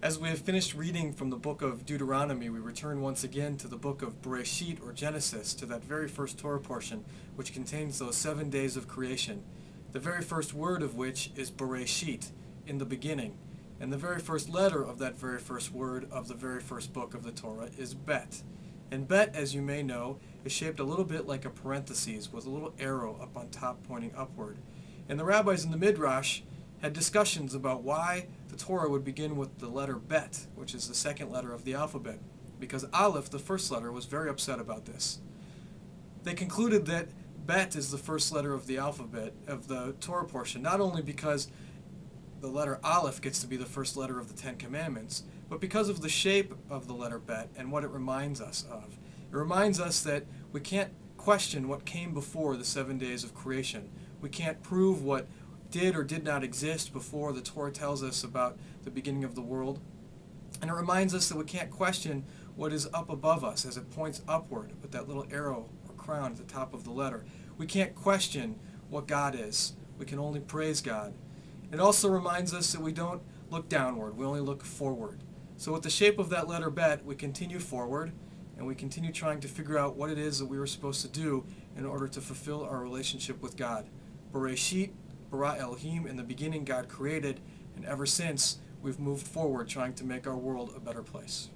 As we have finished reading from the book of Deuteronomy, we return once again to the book of Bereshit, or Genesis, to that very first Torah portion, which contains those 7 days of creation, the very first word of which is Bereshit, in the beginning. And the very first letter of that very first word of the very first book of the Torah is Bet. And Bet, as you may know, is shaped a little bit like a parenthesis with a little arrow up on top pointing upward. And the rabbis in the Midrash had discussions about why the Torah would begin with the letter Bet, which is the second letter of the alphabet, because Aleph, the first letter, was very upset about this. They concluded that Bet is the first letter of the alphabet of the Torah portion, not only because the letter Aleph gets to be the first letter of the Ten Commandments, but because of the shape of the letter Bet and what it reminds us of. It reminds us that we can't question what came before the 7 days of creation. We can't prove what did or did not exist before the Torah tells us about the beginning of the world. And it reminds us that we can't question what is up above us as it points upward with that little arrow or crown at the top of the letter. We can't question what God is. We can only praise God. It also reminds us that we don't look downward, we only look forward. So with the shape of that letter Bet, we continue forward, and we continue trying to figure out what it is that we were supposed to do in order to fulfill our relationship with God. Bereshit, Bara Elohim, in the beginning God created, and ever since we've moved forward trying to make our world a better place.